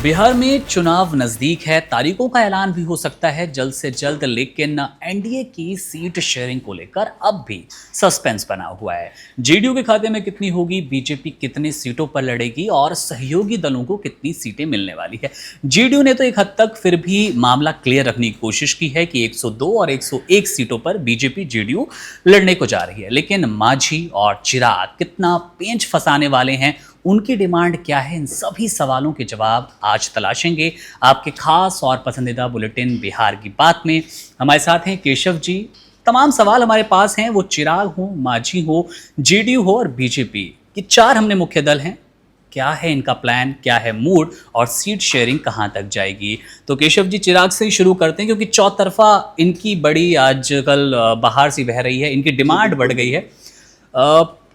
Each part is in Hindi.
बिहार में चुनाव नजदीक है, तारीखों का ऐलान भी हो सकता है जल्द से जल्द, लेकिन एनडीए की सीट शेयरिंग को लेकर अब भी सस्पेंस बना हुआ है। जेडीयू के खाते में कितनी होगी, बीजेपी कितनी सीटों पर लड़ेगी और सहयोगी दलों को कितनी सीटें मिलने वाली है। जेडीयू ने तो एक हद तक फिर भी मामला क्लियर रखने की कोशिश की है कि 102 और 101 सीटों पर बीजेपी जेडीयू लड़ने को जा रही है, लेकिन मांझी और चिराग कितना पेंच फंसाने वाले हैं, उनकी डिमांड क्या है, इन सभी सवालों के जवाब आज तलाशेंगे आपके खास और पसंदीदा बुलेटिन बिहार की बात में। हमारे साथ हैं केशव जी। तमाम सवाल हमारे पास हैं, वो चिराग हो, मांझी हो, जेडीयू हो और बीजेपी, ये चार हमने मुख्य दल हैं। क्या है इनका प्लान, क्या है मूड और सीट शेयरिंग कहां तक जाएगी? तो केशव जी, चिराग से ही शुरू करते हैं क्योंकि चौतरफा इनकी बड़ी आजकल बहार सी बह रही है, इनकी डिमांड बढ़ गई है।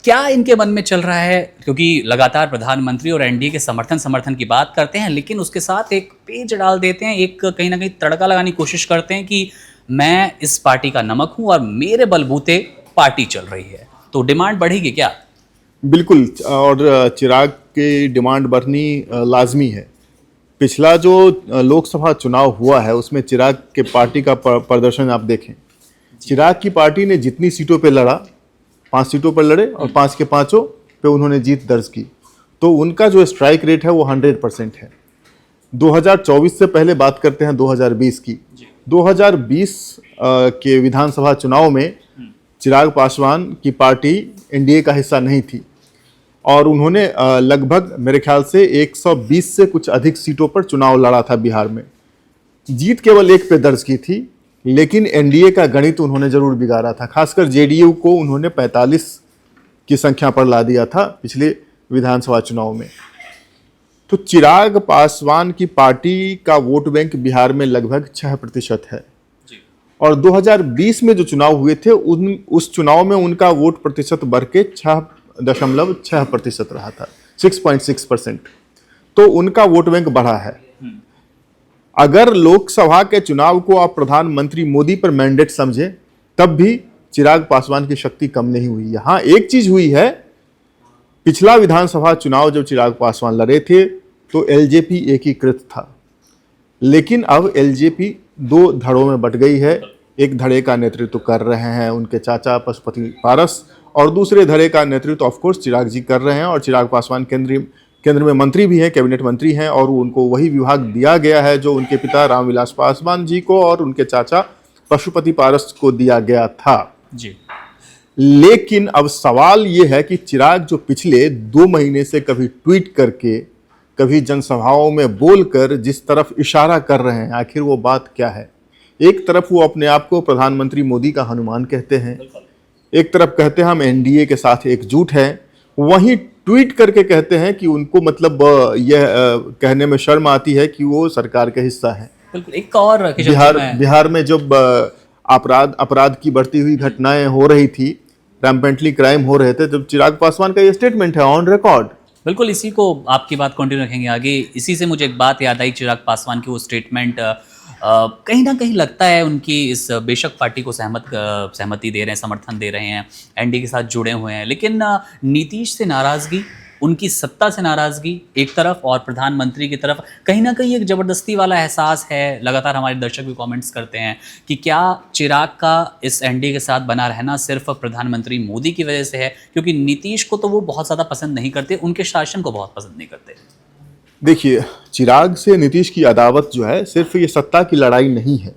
क्या इनके मन में चल रहा है? क्योंकि लगातार प्रधानमंत्री और एनडीए के समर्थन की बात करते हैं, लेकिन उसके साथ एक पेज डाल देते हैं, एक कहीं ना कहीं तड़का लगाने की कोशिश करते हैं कि मैं इस पार्टी का नमक हूं और मेरे बलबूते पार्टी चल रही है। तो डिमांड बढ़ेगी क्या? बिल्कुल। और चिराग की डिमांड बढ़नी लाजमी है। पिछला जो लोकसभा चुनाव हुआ है उसमें चिराग के पार्टी का प्रदर्शन आप देखें। चिराग की पार्टी ने जितनी सीटों पे लड़ा, 5 सीटों पर लड़े और 5 के 5 पे उन्होंने जीत दर्ज की, तो उनका जो स्ट्राइक रेट है वो 100% है। 2024 से पहले बात करते हैं 2020 की। 2020 के विधानसभा चुनाव में चिराग पासवान की पार्टी एनडीए का हिस्सा नहीं थी और उन्होंने लगभग मेरे ख्याल से 120 से कुछ अधिक सीटों पर चुनाव लड़ा था बिहार में। जीत केवल एक पे दर्ज की थी, लेकिन एनडीए का गणित उन्होंने जरूर बिगाड़ा था। खासकर जेडीयू को उन्होंने 45 की संख्या पर ला दिया था पिछले विधानसभा चुनाव में। तो चिराग पासवान की पार्टी का वोट बैंक बिहार में लगभग 6% है और 2020 में जो चुनाव हुए थे उस चुनाव में उनका वोट प्रतिशत बढ़ के 6.6% रहा था, 6.6%। तो उनका वोट बैंक बढ़ा है। अगर लोकसभा के चुनाव को आप प्रधानमंत्री मोदी पर मैंडेट समझे, तब भी चिराग पासवान की शक्ति कम नहीं हुई। यहां एक चीज हुई है, पिछला विधानसभा चुनाव जब चिराग पासवान लड़े थे तो एलजेपी एकीकृत था, लेकिन अब एलजेपी 2 धड़ों में बंट गई है। एक धड़े का नेतृत्व कर रहे हैं उनके चाचा पशुपति पारस और दूसरे धड़े का नेतृत्व ऑफकोर्स चिराग जी कर रहे हैं। और चिराग पासवान केंद्र में मंत्री भी हैं, कैबिनेट मंत्री हैं और उनको वही विभाग दिया गया है जो उनके पिता रामविलास पासवान जी को और उनके चाचा पशुपति पारस को दिया गया था जी। लेकिन अब सवाल ये है कि चिराग जो पिछले 2 महीने से कभी ट्वीट करके, कभी जनसभाओं में बोलकर जिस तरफ इशारा कर रहे हैं, आखिर वो बात क्या है? एक तरफ वो अपने आप को प्रधानमंत्री मोदी का हनुमान कहते हैं, एक तरफ कहते हैं हम एनडीए के साथ एकजुट हैं, वहीं ट्वीट करके कहते हैं कि उनको मतलब यह कहने में शर्म आती है कि वो सरकार का हिस्सा है। बिल्कुल। एक और बिहार में जब अपराध की बढ़ती हुई घटनाएं हो रही थी, रैम्पेंटली क्राइम हो रहे थे, जब चिराग पासवान का ये स्टेटमेंट है ऑन रिकॉर्ड। बिल्कुल, इसी को आपकी बात कंटिन्यू रखेंगे आगे। इसी से मुझे एक बात याद आई, चिराग पासवान की वो स्टेटमेंट कहीं ना कहीं लगता है उनकी इस बेशक पार्टी को सहमति दे रहे हैं, समर्थन दे रहे हैं, एनडीए के साथ जुड़े हुए हैं, लेकिन नीतीश से नाराजगी, उनकी सत्ता से नाराजगी एक तरफ और प्रधानमंत्री की तरफ कहीं ना कहीं एक जबरदस्ती वाला एहसास है। लगातार हमारे दर्शक भी कमेंट्स करते हैं कि क्या चिराग का इस एनडीए के साथ बना रहना सिर्फ प्रधानमंत्री मोदी की वजह से है? क्योंकि नीतीश को तो वो बहुत ज़्यादा पसंद नहीं करते, उनके शासन को बहुत पसंद नहीं करते। देखिए, चिराग से नीतीश की अदावत जो है सिर्फ ये सत्ता की लड़ाई नहीं है।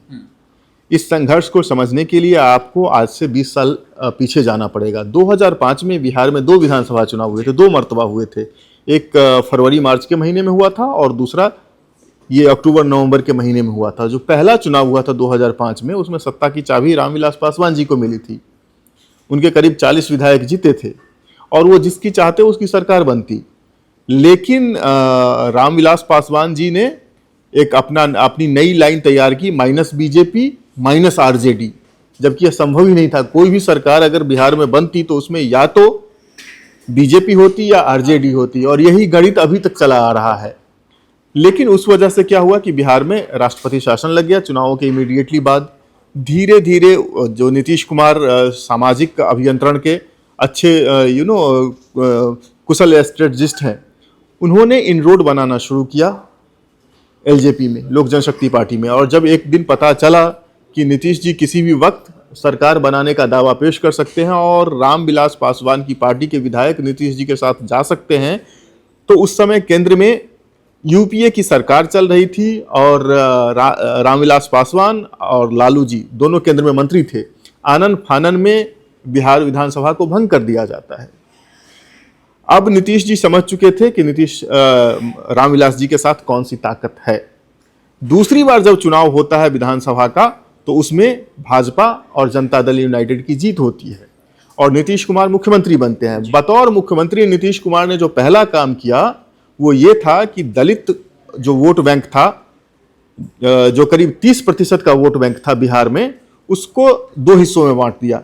इस संघर्ष को समझने के लिए आपको आज से 20 साल पीछे जाना पड़ेगा। 2005 में बिहार में 2 विधानसभा चुनाव हुए थे, 2 मर्तबा हुए थे। एक फरवरी मार्च के महीने में हुआ था और दूसरा ये अक्टूबर नवंबर के महीने में हुआ था। जो पहला चुनाव हुआ था 2005 में, उसमें सत्ता की चाबी रामविलास पासवान जी को मिली थी। उनके करीब 40 विधायक जीते थे और वो जिसकी चाहते उसकी सरकार बनती। लेकिन रामविलास पासवान जी ने एक अपनी नई लाइन तैयार की, माइनस बीजेपी माइनस आरजेडी, जबकि यह संभव ही नहीं था। कोई भी सरकार अगर बिहार में बनती तो उसमें या तो बीजेपी होती या आरजेडी होती, और यही गणित अभी तक चला आ रहा है। लेकिन उस वजह से क्या हुआ कि बिहार में राष्ट्रपति शासन लग गया चुनावों के इमीडिएटली बाद। धीरे धीरे जो नीतीश कुमार सामाजिक अभियंत्रण के अच्छे कुशल स्ट्रेटजिस्ट हैं, उन्होंने इन रोड बनाना शुरू किया एलजेपी में, लोक जनशक्ति पार्टी में। और जब एक दिन पता चला कि नीतीश जी किसी भी वक्त सरकार बनाने का दावा पेश कर सकते हैं और रामविलास पासवान की पार्टी के विधायक नीतीश जी के साथ जा सकते हैं, तो उस समय केंद्र में यूपीए की सरकार चल रही थी और रामविलास पासवान और लालू जी दोनों केंद्र में मंत्री थे। आनन फानन में बिहार विधानसभा को भंग कर दिया जाता है। अब नीतीश जी समझ चुके थे कि रामविलास जी के साथ कौन सी ताकत है। दूसरी बार जब चुनाव होता है विधानसभा का, तो उसमें भाजपा और जनता दल यूनाइटेड की जीत होती है और नीतीश कुमार मुख्यमंत्री बनते हैं। बतौर मुख्यमंत्री नीतीश कुमार ने जो पहला काम किया वो ये था कि दलित जो वोट बैंक था, जो करीब 30% का वोट बैंक था बिहार में, उसको दो हिस्सों में बांट दिया,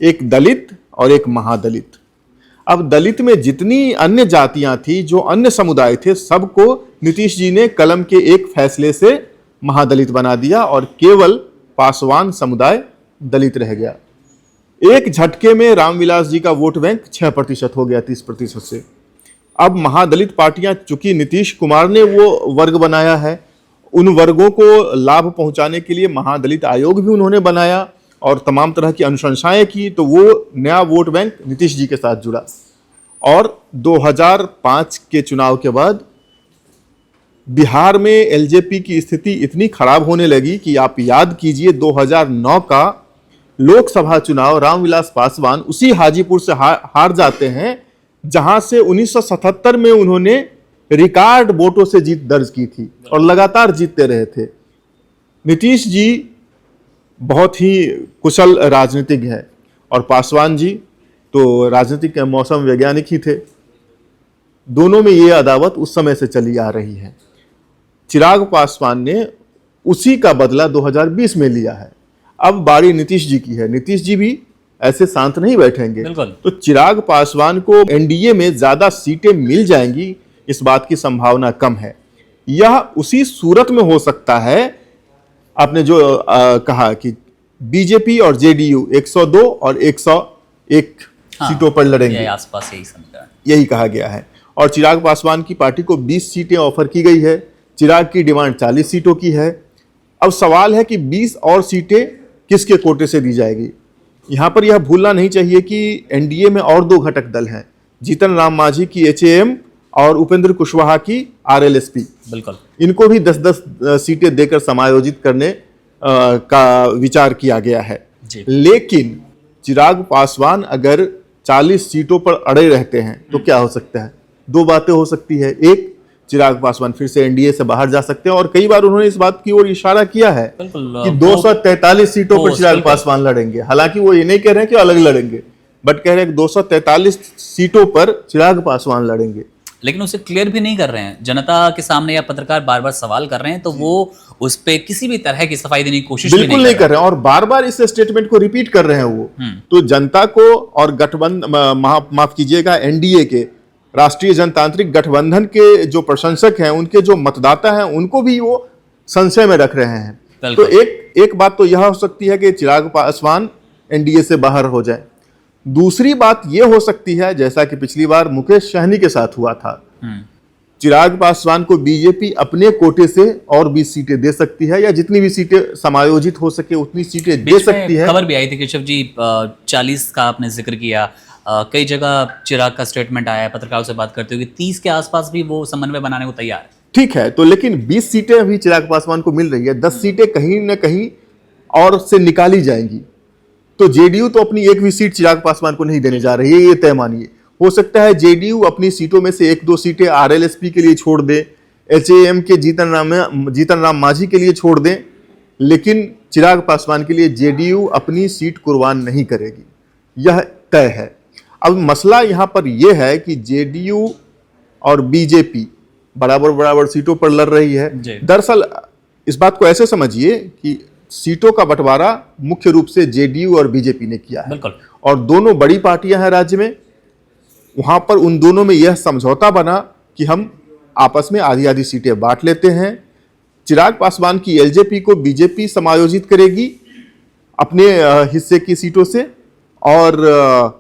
एक दलित और एक महादलित। अब दलित में जितनी अन्य जातियां थी, जो अन्य समुदाय थे, सबको नीतीश जी ने कलम के एक फैसले से महादलित बना दिया और केवल पासवान समुदाय दलित रह गया। एक झटके में रामविलास जी का वोट बैंक 6% हो गया 30% से। अब महादलित पार्टियां, चूंकि नीतीश कुमार ने वो वर्ग बनाया है, उन वर्गों को लाभ पहुंचाने के लिए महादलित आयोग भी उन्होंने बनाया और तमाम तरह की अनुशंसाएं की, तो वो नया वोट बैंक नीतीश जी के साथ जुड़ा। और 2005 के चुनाव के बाद बिहार में एलजेपी की स्थिति इतनी खराब होने लगी कि आप याद कीजिए 2009 का लोकसभा चुनाव रामविलास पासवान उसी हाजीपुर से हार जाते हैं जहां से 1977 में उन्होंने रिकॉर्ड वोटों से जीत दर्ज की थी और लगातार जीतते रहे थे। नीतीश जी बहुत ही कुशल राजनीतिज्ञ है और पासवान जी तो राजनीतिक मौसम वैज्ञानिक ही थे। दोनों में ये अदावत उस समय से चली आ रही है। चिराग पासवान ने उसी का बदला 2020 में लिया है। अब बारी नीतीश जी की है। नीतीश जी भी ऐसे शांत नहीं बैठेंगे। तो चिराग पासवान को एनडीए में ज्यादा सीटें मिल जाएंगी, इस बात की संभावना कम है। यह उसी सूरत में हो सकता है, आपने जो कहा कि बीजेपी और जेडीयू 102 और 101 सीटों पर लड़ेंगे, आसपास यही समीकरण, यही कहा गया है। और चिराग पासवान की पार्टी को 20 सीटें ऑफर की गई है। चिराग की डिमांड 40 सीटों की है। अब सवाल है कि 20 और सीटें किसके कोटे से दी जाएगी। यहां पर यह भूलना नहीं चाहिए कि एनडीए में और 2 घटक दल हैं, जीतन राम मांझी की एचएएम और उपेंद्र कुशवाहा की आरएलएसपी। बिल्कुल, इनको भी 10-10 सीटें देकर समायोजित करने का विचार किया गया है। लेकिन चिराग पासवान अगर 40 सीटों पर अड़े रहते हैं तो क्या हो सकता है? 2 बातें हो सकती है। एक, चिराग पासवान फिर से एनडीए से बाहर जा सकते हैं और कई बार उन्होंने इस बात की ओर इशारा किया है कि 243 सीटों पर चिराग पासवान लड़ेंगे। हालांकि वो ये नहीं कह रहे हैं कि अलग लड़ेंगे, बट कह रहे हैं कि 243 सीटों पर चिराग पासवान लड़ेंगे। लेकिन उसे क्लियर भी नहीं कर रहे हैं जनता के सामने, या पत्रकार बार बार सवाल कर रहे हैं तो वो उस पे किसी भी तरह की सफाई देने की कोशिश बिल्कुल नहीं कर रहे हैं और बार बार इस स्टेटमेंट को रिपीट कर रहे हैं वो। तो जनता को और गठबंधन, माफ कीजिएगा, एनडीए के, राष्ट्रीय जनतांत्रिक गठबंधन के जो प्रशंसक हैं, उनके जो मतदाता हैं, उनको भी वो संशय में रख रहे हैं। तो एक बात तो यह हो सकती है कि चिराग पासवान एनडीए से बाहर हो जाए। दूसरी बात यह हो सकती है, जैसा कि पिछली बार मुकेश सहनी के साथ हुआ था, चिराग पासवान को बीजेपी अपने कोटे से और 20 सीटें दे सकती है, या जितनी भी सीटें समायोजित हो सके उतनी सीटें दे सकती है। खबर भी आई थी केशव जी, 40 का आपने जिक्र किया, कई जगह चिराग का स्टेटमेंट आया है पत्रकारों से बात करते हुए 30 के आसपास भी वो समन्वय बनाने को तैयार है। ठीक है, तो लेकिन 20 सीटें अभी चिराग पासवान को मिल रही है, 10 सीटें कहीं ना कहीं और से निकाली जाएंगी। तो जेडीयू तो अपनी एक भी सीट चिराग पासवान को नहीं देने जा रही है, ये तय मानिए। हो सकता है जेडीयू अपनी सीटों में से 1-2 सीटें आरएलएसपी के लिए छोड़ दे, एचएएम के जीतन राम मांझी के लिए छोड़ दें, लेकिन चिराग पासवान के लिए जेडीयू अपनी सीट कुर्बान नहीं करेगी, यह तय है। अब मसला यहां पर यह है कि जेडीयू और बीजेपी बराबर बराबर सीटों पर लड़ रही है। दरअसल इस बात को ऐसे समझिए कि सीटों का बंटवारा मुख्य रूप से जेडीयू और बीजेपी ने किया है, और दोनों बड़ी पार्टियां हैं राज्य में। वहां पर उन दोनों में यह समझौता बना कि हम आपस में आधी आधी सीटें बांट लेते हैं। चिराग पासवान की एलजेपी को बीजेपी समायोजित करेगी अपने हिस्से की सीटों से, और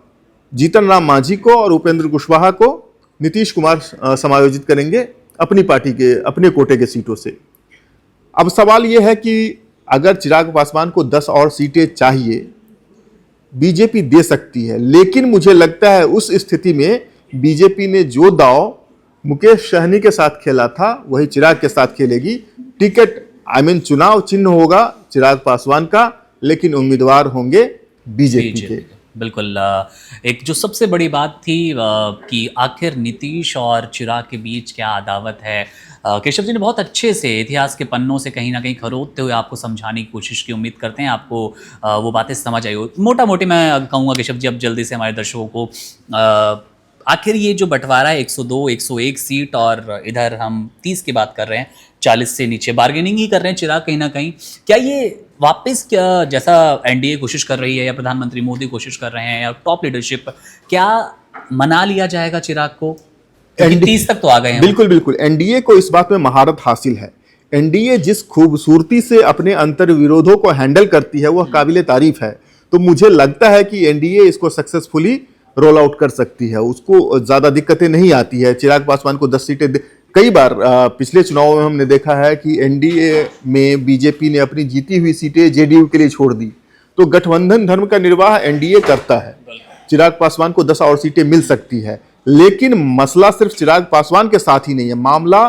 जीतन राम मांझी को और उपेंद्र कुशवाहा को नीतीश कुमार समायोजित करेंगे अपनी पार्टी के अपने कोटे के सीटों से। अब सवाल यह है कि अगर चिराग पासवान को 10 और सीटें चाहिए, बीजेपी दे सकती है, लेकिन मुझे लगता है उस स्थिति में बीजेपी ने जो दांव मुकेश सहनी के साथ खेला था वही चिराग के साथ खेलेगी। टिकट चुनाव चिन्ह होगा चिराग पासवान का, लेकिन उम्मीदवार होंगे बीजेपी के। बिल्कुल। एक जो सबसे बड़ी बात थी कि आखिर नीतीश और चिराग के बीच क्या अदावत है, केशव जी ने बहुत अच्छे से इतिहास के पन्नों से कहीं ना कहीं खरोदते हुए आपको समझाने की कोशिश की। उम्मीद करते हैं आपको वो बातें समझ आई हो। मोटा मोटी मैं कहूँगा केशव जी, अब जल्दी से हमारे दर्शकों को आखिर ये जो बंटवारा है 102 101 सीट और इधर हम 30 की बात कर रहे हैं, 40 से नीचे बार्गेनिंग ही कर रहे हैं चिराग कहीं ना कहीं, क्या ये वापस क्या जैसा एनडीए कोशिश कर रही है या प्रधानमंत्री मोदी कोशिश कर रहे हैं या टॉप लीडरशिप, क्या मना लिया जाएगा चिराग को? 30 तक तो आ गए हैं। बिल्कुल बिल्कुल, एनडीए को इस बात में महारत हासिल है। एनडीए जिस खूबसूरती से अपने अंतर विरोधों को हैंडल करती है वह काबिले तारीफ है। तो मुझे लगता है कि एनडीए इसको सक्सेसफुली रोल आउट कर सकती है, उसको ज्यादा दिक्कतें नहीं आती है। चिराग पासवान को 10 सीटें कई बार पिछले चुनाव में हमने देखा है कि एनडीए में बीजेपी ने अपनी जीती हुई सीटें जेडीयू के लिए छोड़ दी। तो गठबंधन धर्म का निर्वाह एनडीए करता है। चिराग पासवान को 10 और सीटें मिल सकती है, लेकिन मसला सिर्फ चिराग पासवान के साथ ही नहीं है। मामला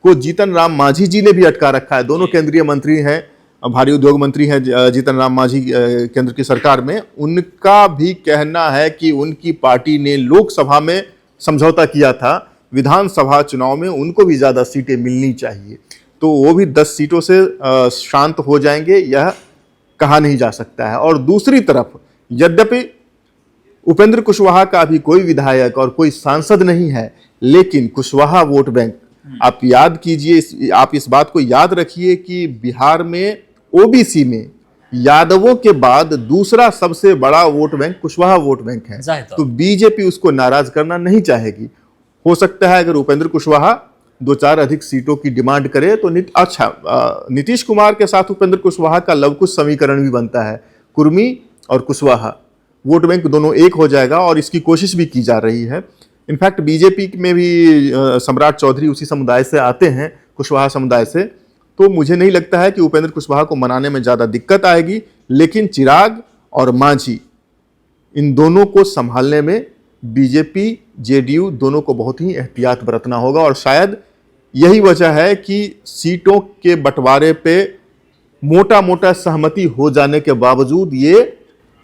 को जीतन राम मांझी जी ने भी अटका रखा है। दोनों केंद्रीय मंत्री हैं, भारी उद्योग मंत्री हैं जीतन राम मांझी केंद्र की सरकार में। उनका भी कहना है कि उनकी पार्टी ने लोकसभा में समझौता किया था, विधानसभा चुनाव में उनको भी ज्यादा सीटें मिलनी चाहिए। तो वो भी 10 सीटों से शांत हो जाएंगे, यह कहा नहीं जा सकता है। और दूसरी तरफ यद्यपि उपेंद्र कुशवाहा का अभी कोई विधायक और कोई सांसद नहीं है, लेकिन कुशवाहा वोट बैंक, आप याद कीजिए, आप इस बात को याद रखिए कि बिहार में ओबीसी में यादवों के बाद दूसरा सबसे बड़ा vote bank Kushwaha vote bank है। तो बीजेपी उसको नाराज करना नहीं चाहेगी। हो सकता है अगर उपेंद्र कुशवाहा 2-4 अधिक सीटों की डिमांड करे तो नीतीश कुमार के साथ उपेंद्र कुशवाहा का लवकुश समीकरण भी बनता है। कुर्मी और कुशवाहा वोट बैंक दोनों एक हो जाएगा और इसकी कोशिश भी की जा रही है। इनफैक्ट बीजेपी में भी सम्राट चौधरी उसी समुदाय से आते हैं, कुशवाहा समुदाय से। तो मुझे नहीं लगता है कि उपेंद्र कुशवाहा को मनाने में ज़्यादा दिक्कत आएगी, लेकिन चिराग और मांझी इन दोनों को संभालने में बीजेपी जेडीयू दोनों को बहुत ही एहतियात बरतना होगा। और शायद यही वजह है कि सीटों के बंटवारे पे मोटा मोटा सहमति हो जाने के बावजूद ये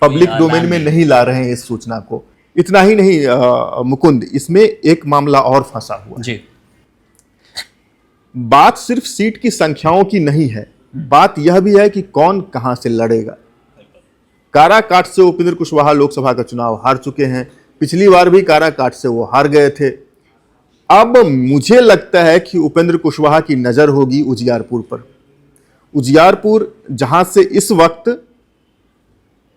पब्लिक डोमेन में नहीं ला रहे हैं इस सूचना को। इतना ही नहीं मुकुंद, इसमें एक मामला और फंसा हुआ है जी। बात सिर्फ सीट की संख्याओं की नहीं है, बात यह भी है कि कौन कहां से लड़ेगा। काराकाट से उपेंद्र कुशवाहा लोकसभा का चुनाव हार चुके हैं, पिछली बार भी काराकाट से वो हार गए थे। अब मुझे लगता है कि उपेंद्र कुशवाहा की नजर होगी उजियारपुर पर। उजियारपुर जहां से इस वक्त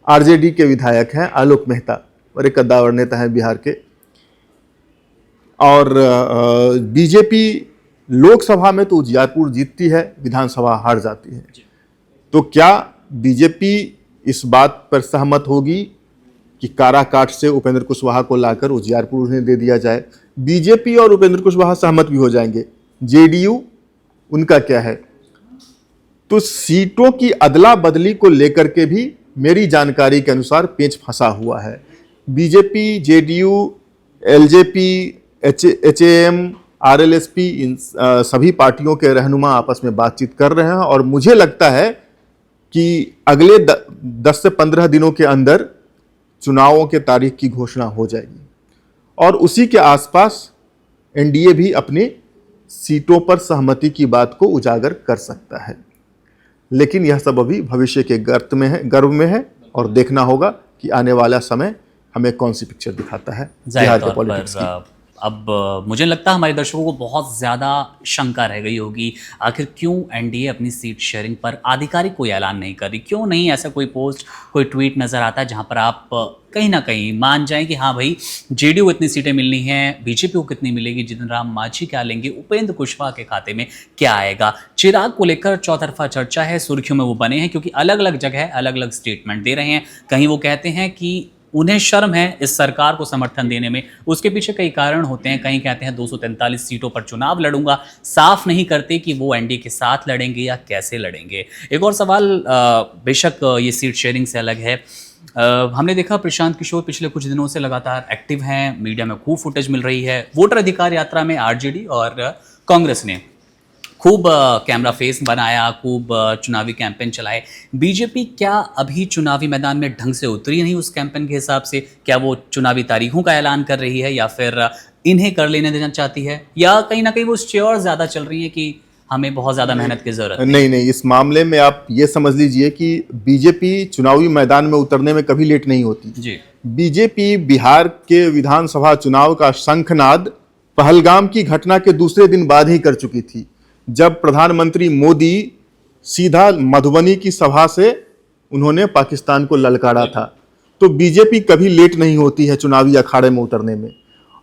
आरजेडी के विधायक हैं आलोक मेहता, बड़े कद्दावर नेता हैं बिहार के, और बीजेपी लोकसभा में तो उजियारपुर जीतती है, विधानसभा हार जाती है। तो क्या बीजेपी इस बात पर सहमत होगी कि काराकाट से उपेंद्र कुशवाहा को लाकर उजियारपुर उन्हें दे दिया जाए? बीजेपी और उपेंद्र कुशवाहा सहमत भी हो जाएंगे, जेडीयू उनका क्या है? तो सीटों की अदला बदली को लेकर के भी मेरी जानकारी के अनुसार पेच फंसा हुआ है। BJP, JDU, LJP, HAM, RLSP, इन सभी पार्टियों के रहनुमा आपस में बातचीत कर रहे हैं और मुझे लगता है कि अगले 10 से 15 दिनों के अंदर चुनावों के तारीख की घोषणा हो जाएगी और उसी के आसपास एनडीए भी अपनी सीटों पर सहमति की बात को उजागर कर सकता है। लेकिन यह सब अभी भविष्य के गर्भ में है और देखना होगा कि आने वाला समय हमें कौन सी पिक्चर दिखाता है बिहार के पॉलिटिक्स की। अब मुझे लगता है हमारे दर्शकों को बहुत ज़्यादा शंका रह गई होगी, आखिर क्यों एनडीए अपनी सीट शेयरिंग पर आधिकारिक कोई ऐलान नहीं कर रही, क्यों नहीं ऐसा कोई पोस्ट, कोई ट्वीट नज़र आता है जहां पर आप कहीं ना कहीं मान जाएं कि हाँ भाई जेडीयू को इतनी सीटें मिलनी हैं, बीजेपी को कितनी मिलेगी, जीतन राम मांझी क्या लेंगे, उपेंद्र कुशवाहा के खाते में क्या आएगा। चिराग को लेकर चौतरफा चर्चा है, सुर्खियों में वो बने हैं क्योंकि अलग अलग जगह अलग अलग स्टेटमेंट दे रहे हैं। कहीं वो कहते हैं कि उन्हें शर्म है इस सरकार को समर्थन देने में। उसके पीछे कई कारण होते हैं। कहीं कहते हैं 243 सीटों पर चुनाव लड़ूंगा, साफ नहीं करते कि वो एनडीए के साथ लड़ेंगे या कैसे लड़ेंगे। एक और सवाल, बेशक ये सीट शेयरिंग से अलग है, हमने देखा प्रशांत किशोर पिछले कुछ दिनों से लगातार एक्टिव हैं, मीडिया में खूब फुटेज मिल रही है। वोटर अधिकार यात्रा में आरजेडी और कांग्रेस ने खूब कैमरा फेस बनाया, खूब चुनावी कैंपेन चलाए। बीजेपी क्या अभी चुनावी मैदान में ढंग से उतरी नहीं उस कैंपेन के हिसाब से? क्या वो चुनावी तारीखों का ऐलान कर रही है या फिर इन्हें कर लेने देना चाहती है, या कहीं ना कहीं वो श्योर ज़्यादा चल रही है कि हमें बहुत ज़्यादा मेहनत की ज़रूरत नहीं, इस मामले में आप ये समझ लीजिए कि बीजेपी चुनावी मैदान में उतरने में कभी लेट नहीं होती जी। बीजेपी बिहार के विधानसभा चुनाव का शंखनाद पहलगाम की घटना के दूसरे दिन बाद ही कर चुकी थी, जब प्रधानमंत्री मोदी सीधा मधुबनी की सभा से उन्होंने पाकिस्तान को ललकारा था। तो बीजेपी कभी लेट नहीं होती है चुनावी अखाड़े में उतरने में।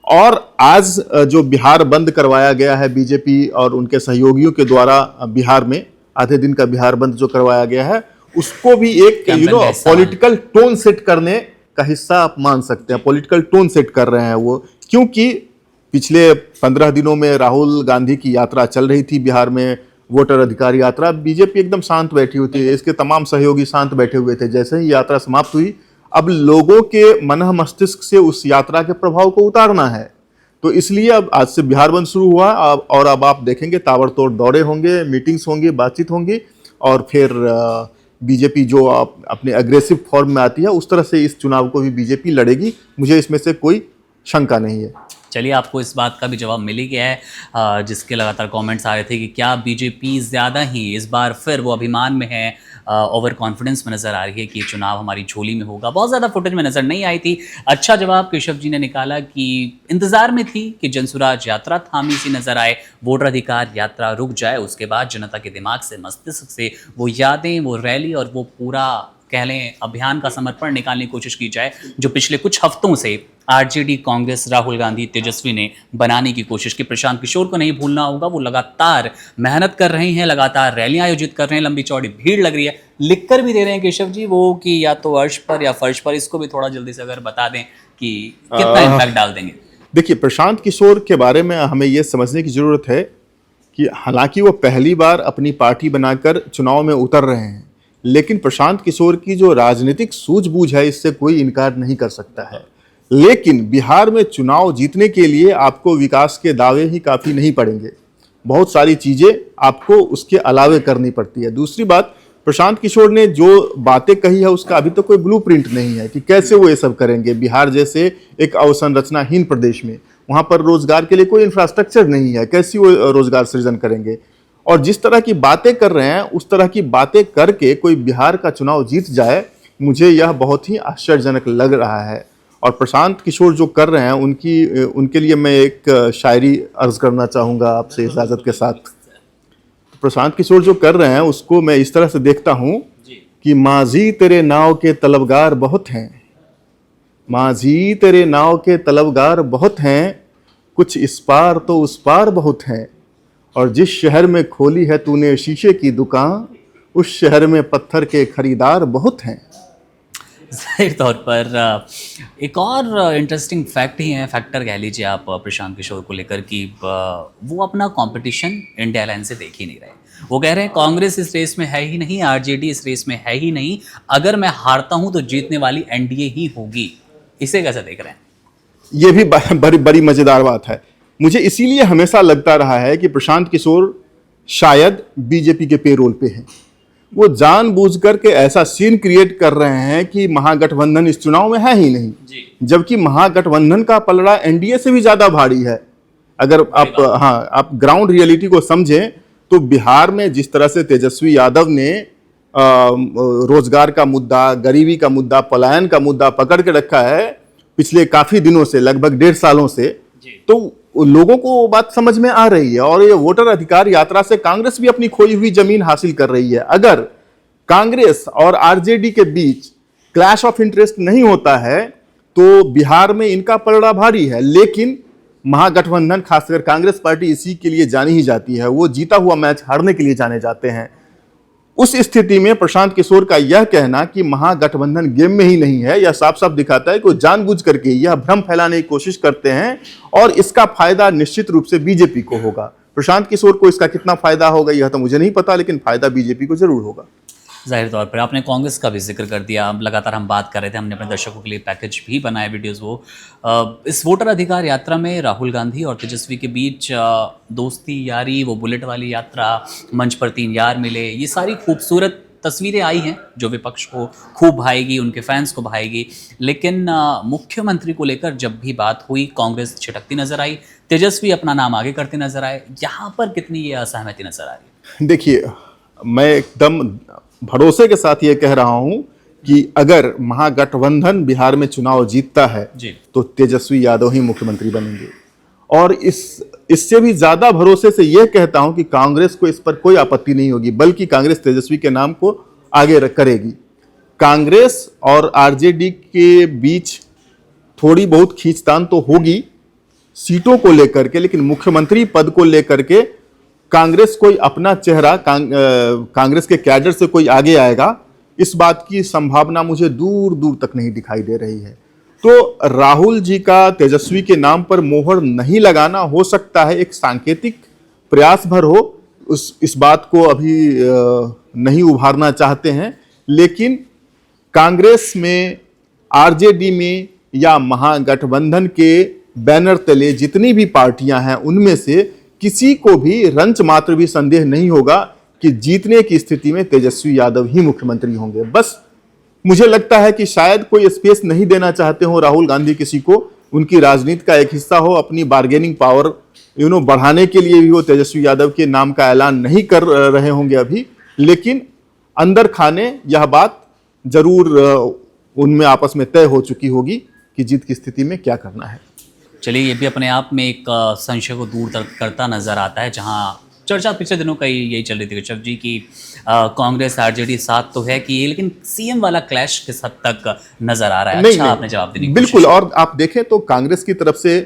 और आज जो बिहार बंद करवाया गया है बीजेपी और उनके सहयोगियों के द्वारा, बिहार में आधे दिन का बिहार बंद जो करवाया गया है, उसको भी एक पॉलिटिकल टोन सेट करने का हिस्सा आप मान सकते हैं। पॉलिटिकल टोन सेट कर रहे हैं वो, क्योंकि पिछले 15 दिनों में राहुल गांधी की यात्रा चल रही थी बिहार में, वोटर अधिकार यात्रा। बीजेपी एकदम शांत बैठी हुई थी, इसके तमाम सहयोगी शांत बैठे हुए थे। जैसे ही यात्रा समाप्त हुई, अब लोगों के मन मस्तिष्क से उस यात्रा के प्रभाव को उतारना है। तो इसलिए अब आज से बिहार बंद शुरू हुआ, और अब आप देखेंगे ताबड़तोड़ दौरे होंगे, मीटिंग्स होंगी, बातचीत होंगी, और फिर बीजेपी जो अपने अग्रेसिव फॉर्म में आती है उस तरह से इस चुनाव को भी बीजेपी लड़ेगी। मुझे इसमें से कोई शंका नहीं है। चलिए, आपको इस बात का भी जवाब मिल ही गया है, जिसके लगातार कमेंट्स आ रहे थे कि क्या बीजेपी ज़्यादा ही इस बार फिर वो अभिमान में है, ओवर कॉन्फिडेंस में नज़र आ रही है कि ये चुनाव हमारी झोली में होगा। बहुत ज़्यादा फुटेज में नज़र नहीं आई थी। अच्छा जवाब केशव जी ने निकाला कि इंतज़ार में थी कि जनसुराज यात्रा थामी सी नज़र आए, वोटर अधिकार यात्रा रुक जाए, उसके बाद जनता के दिमाग से, मस्तिष्क से वो यादें, वो रैली और वो पूरा कह लें अभियान का समर्पण निकालने की कोशिश की जाए, जो पिछले कुछ हफ्तों से आरजेडी, कांग्रेस, राहुल गांधी, तेजस्वी ने बनाने की कोशिश की। प्रशांत किशोर को नहीं भूलना होगा, वो लगातार मेहनत कर रहे हैं, लगातार रैलियां आयोजित कर रहे हैं, लंबी चौड़ी भीड़ लग रही है, लिखकर भी दे रहे हैं केशव जी वो कि या तो अर्श पर या फर्श पर। इसको भी थोड़ा जल्दी से अगर बता दें कि कितना इम्पैक्ट डाल देंगे। देखिए, प्रशांत किशोर के बारे में हमें यह समझने की जरूरत है कि हालांकि वो पहली बार अपनी पार्टी बनाकर चुनाव में उतर रहे हैं, लेकिन प्रशांत किशोर की जो राजनीतिक सूझबूझ है इससे कोई इनकार नहीं कर सकता है। लेकिन बिहार में चुनाव जीतने के लिए आपको विकास के दावे ही काफ़ी नहीं पड़ेंगे, बहुत सारी चीज़ें आपको उसके अलावे करनी पड़ती है। दूसरी बात, प्रशांत किशोर ने जो बातें कही है उसका अभी तक कोई ब्लूप्रिंट नहीं है कि कैसे वो ये सब करेंगे। बिहार जैसे एक अवसंरचनाहीन प्रदेश में, वहाँ पर रोजगार के लिए कोई इंफ्रास्ट्रक्चर नहीं है, कैसे वो रोजगार सृजन करेंगे। और जिस तरह की बातें कर रहे हैं उस तरह की बातें करके कोई बिहार का चुनाव जीत जाए, मुझे यह बहुत ही आश्चर्यजनक लग रहा है। और प्रशांत किशोर जो कर रहे हैं उनके लिए मैं एक शायरी अर्ज करना चाहूँगा आपसे इजाज़त के साथ। प्रशांत किशोर जो कर रहे हैं उसको मैं इस तरह से देखता हूँ कि माझी तेरे नाव के तलबगार बहुत हैं, माझी तेरे नाव के तलबगार बहुत हैं, कुछ इस पार तो उस पार बहुत हैं, और जिस शहर में खोली है तूने शीशे की दुकान, उस शहर में पत्थर के खरीदार बहुत हैं। जाहिर तौर पर एक और इंटरेस्टिंग फैक्ट ही है, फैक्टर कह लीजिए आप प्रशांत किशोर को लेकर कि वो अपना कंपटीशन इंडिया लाइन से देख ही नहीं रहे। वो कह रहे हैं कांग्रेस इस रेस में है ही नहीं, आरजेडी इस रेस में है ही नहीं, अगर मैं हारता हूं तो जीतने वाली एनडीए ही होगी। इसे कैसे देख रहे हैं? ये भी बड़ी मजेदार बात है। मुझे इसीलिए हमेशा लगता रहा है कि प्रशांत किशोर शायद बीजेपी के पेरोल पे हैं। वो जानबूझकर के ऐसा सीन क्रिएट कर रहे हैं कि महागठबंधन इस चुनाव में है ही नहीं, जबकि महागठबंधन का पलड़ा एनडीए से भी ज्यादा भारी है। अगर आप ग्राउंड रियलिटी को समझें तो बिहार में जिस तरह से तेजस्वी यादव ने रोजगार का मुद्दा, गरीबी का मुद्दा, पलायन का मुद्दा पकड़ के रखा है पिछले काफी दिनों से, लगभग 1.5 सालों से, तो लोगों को वो बात समझ में आ रही है। और ये वोटर अधिकार यात्रा से कांग्रेस भी अपनी खोई हुई जमीन हासिल कर रही है। अगर कांग्रेस और आरजेडी के बीच क्लैश ऑफ इंटरेस्ट नहीं होता है तो बिहार में इनका पलड़ा भारी है। लेकिन महागठबंधन, खासकर कांग्रेस पार्टी, इसी के लिए जानी ही जाती है, वो जीता हुआ मैच हारने के लिए जाने जाते हैं। उस स्थिति में प्रशांत किशोर का यह कहना कि महागठबंधन गेम में ही नहीं है, यह साफ साफ दिखाता है कि वो जानबूझ करके यह भ्रम फैलाने की कोशिश करते हैं और इसका फायदा निश्चित रूप से बीजेपी को होगा। प्रशांत किशोर को इसका कितना फायदा होगा यह तो मुझे नहीं पता, लेकिन फायदा बीजेपी को जरूर होगा। जाहिर तौर पर आपने कांग्रेस का भी जिक्र कर दिया। अब लगातार हम बात कर रहे थे, हमने अपने दर्शकों के लिए पैकेज भी बनाए वीडियोस। वो इस वोटर अधिकार यात्रा में राहुल गांधी और तेजस्वी के बीच दोस्ती यारी, वो बुलेट वाली यात्रा, मंच पर 3 यार मिले, ये सारी खूबसूरत तस्वीरें आई हैं जो विपक्ष को खूब भाएगी, उनके फैंस को भाएगी। लेकिन मुख्यमंत्री को लेकर जब भी बात हुई, कांग्रेस छिटकती नजर आई, तेजस्वी अपना नाम आगे करते नजर आए। यहाँ पर कितनी ये असहमति नजर आ रही है? देखिए, मैं एकदम भरोसे के साथ ये कह रहा हूं कि अगर महागठबंधन बिहार में चुनाव जीतता है जी। तो तेजस्वी यादव ही मुख्यमंत्री बनेंगे। और इससे भी ज्यादा भरोसे से यह कहता हूं कि कांग्रेस को इस पर कोई आपत्ति नहीं होगी, बल्कि कांग्रेस तेजस्वी के नाम को आगे करेगी। कांग्रेस और आरजेडी के बीच थोड़ी बहुत खींचतान तो होगी सीटों को लेकर के, लेकिन मुख्यमंत्री पद को लेकर के कांग्रेस कोई अपना चेहरा कांग्रेस के कैडर से कोई आगे आएगा, इस बात की संभावना मुझे दूर दूर तक नहीं दिखाई दे रही है। तो राहुल जी का तेजस्वी के नाम पर मोहर नहीं लगाना हो सकता है एक सांकेतिक प्रयास भर हो, इस बात को अभी नहीं उभारना चाहते हैं। लेकिन कांग्रेस में, आरजेडी में या महागठबंधन के बैनर तले जितनी भी पार्टियां हैं, उनमें से किसी को भी रंच मात्र भी संदेह नहीं होगा कि जीतने की स्थिति में तेजस्वी यादव ही मुख्यमंत्री होंगे। बस मुझे लगता है कि शायद कोई स्पेस नहीं देना चाहते हो राहुल गांधी किसी को, उनकी राजनीति का एक हिस्सा हो, अपनी बार्गेनिंग पावर बढ़ाने के लिए भी वो तेजस्वी यादव के नाम का ऐलान नहीं कर रहे होंगे अभी, लेकिन अंदर खाने यह बात जरूर उनमें आपस में तय हो चुकी होगी कि जीत की स्थिति में क्या करना है। चलिए, ये भी अपने आप में एक संशय को दूर करता नजर आता है, जहां चर्चा पिछले दिनों का यही चल रही थी ऋषभ जी की कांग्रेस आरजेडी साथ तो है कि, लेकिन सीएम वाला क्लैश किस हद तक नजर आ रहा है? अच्छा, आपने जवाब देने की बिल्कुल। और आप देखें तो कांग्रेस की तरफ से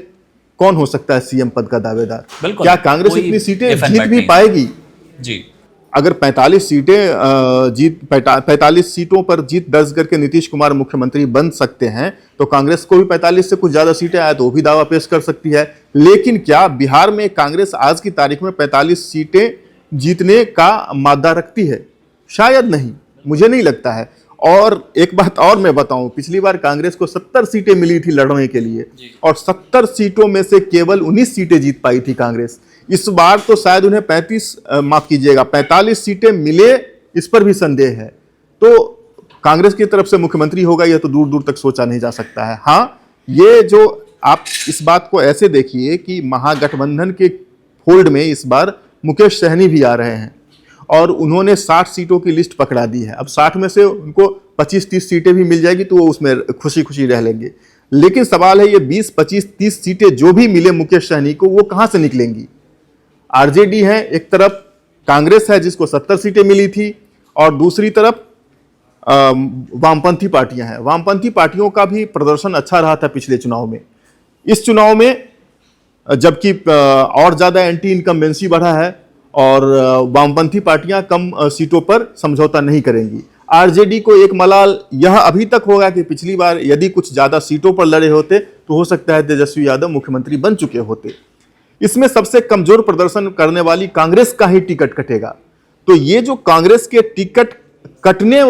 कौन हो सकता है सीएम पद का दावेदार? क्या कांग्रेस इतनी सीटें जीत भी पाएगी? जी, अगर 45 सीटों पर जीत दर्ज करके नीतीश कुमार मुख्यमंत्री बन सकते हैं, तो कांग्रेस को भी 45 से कुछ ज्यादा सीटें आए तो वो भी दावा पेश कर सकती है। लेकिन क्या बिहार में कांग्रेस आज की तारीख में 45 सीटें जीतने का मादा रखती है? शायद नहीं, मुझे नहीं लगता है। और एक बात और मैं बताऊं, पिछली बार कांग्रेस को 70 सीटें मिली थी लड़ने के लिए, और 70 सीटों में से केवल 19 सीटें जीत पाई थी कांग्रेस। इस बार तो शायद उन्हें 45 सीटें मिले, इस पर भी संदेह है। तो कांग्रेस की तरफ से मुख्यमंत्री होगा यह तो दूर दूर तक सोचा नहीं जा सकता है। हाँ, ये जो आप इस बात को ऐसे देखिए कि महागठबंधन के फोल्ड में इस बार मुकेश सहनी भी आ रहे हैं और उन्होंने 60 सीटों की लिस्ट पकड़ा दी है। अब 60 में से उनको 25-30 सीटें भी मिल जाएगी तो वो उसमें खुशी खुशी रह लेंगे। लेकिन सवाल है, ये 20, 25, 30 सीटें जो भी मिले मुकेश सहनी को, वो कहां से निकलेंगी? आरजेडी है एक तरफ, कांग्रेस है जिसको 70 सीटें मिली थी, और दूसरी तरफ वामपंथी पार्टियां हैं। वामपंथी पार्टियों का भी प्रदर्शन अच्छा रहा था पिछले चुनाव में। इस चुनाव में जबकि और ज्यादा एंटी इनकम्बेंसी बढ़ा है और वामपंथी पार्टियां कम सीटों पर समझौता नहीं करेंगी। आरजेडी को एक मलाल यह अभी तक होगा कि पिछली बार यदि कुछ ज्यादा सीटों पर लड़े होते तो हो सकता है तेजस्वी यादव मुख्यमंत्री बन चुके होते। इसमें सबसे कमजोर प्रदर्शन करने वाली कांग्रेस का ही टिकट कटेगा। तो ये जो कांग्रेस के टिकट कटने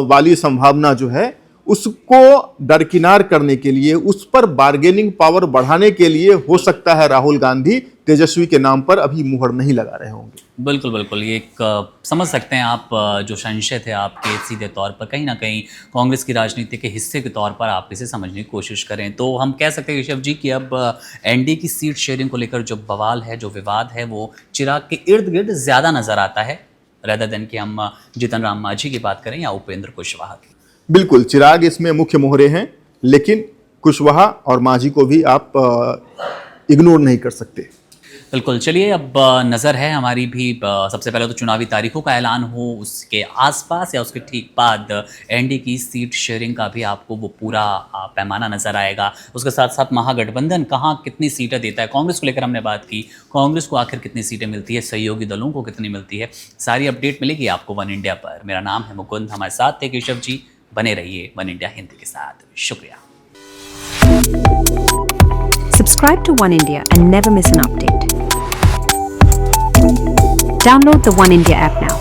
वाली संभावना जो है, उसको दरकिनार करने के लिए, उस पर बार्गेनिंग पावर बढ़ाने के लिए हो सकता है राहुल गांधी तेजस्वी के नाम पर अभी मुहर नहीं लगा रहे होंगे। बिल्कुल बिल्कुल, ये एक समझ सकते हैं आप जो संशय थे आपके, सीधे तौर पर कहीं ना कहीं कांग्रेस की राजनीति के हिस्से के तौर पर आप इसे समझने की कोशिश करें तो हम कह सकते हैं ऋषभ जी कि अब एनडीए की सीट शेयरिंग को लेकर जो बवाल है, जो विवाद है, वो चिराग के इर्द गिर्द ज़्यादा नज़र आता है रेदर देन कि हम जीतन राम मांझी की बात करें या उपेंद्र कुशवाहा की। बिल्कुल, चिराग इसमें मुख्य मोहरे हैं, लेकिन कुशवाहा और मांझी को भी आप इग्नोर नहीं कर सकते। बिल्कुल, चलिए अब नज़र है हमारी भी सबसे पहले तो चुनावी तारीखों का ऐलान हो, उसके आसपास या उसके ठीक बाद एनडीए की सीट शेयरिंग का भी आपको वो पूरा पैमाना नज़र आएगा। उसके साथ-साथ महागठबंधन कहाँ कितनी सीटें देता है, कांग्रेस को लेकर हमने बात की, कांग्रेस को आखिर कितनी सीटें मिलती है, सहयोगी दलों को कितनी मिलती है, सारी अपडेट मिलेगी आपको वन इंडिया पर। मेरा नाम है मुकुंद, हमारे साथ थे केशव जी, बने रहिए वन इंडिया हिंदी के साथ। शुक्रिया। Subscribe to One India and never miss an update. Download the One India app now.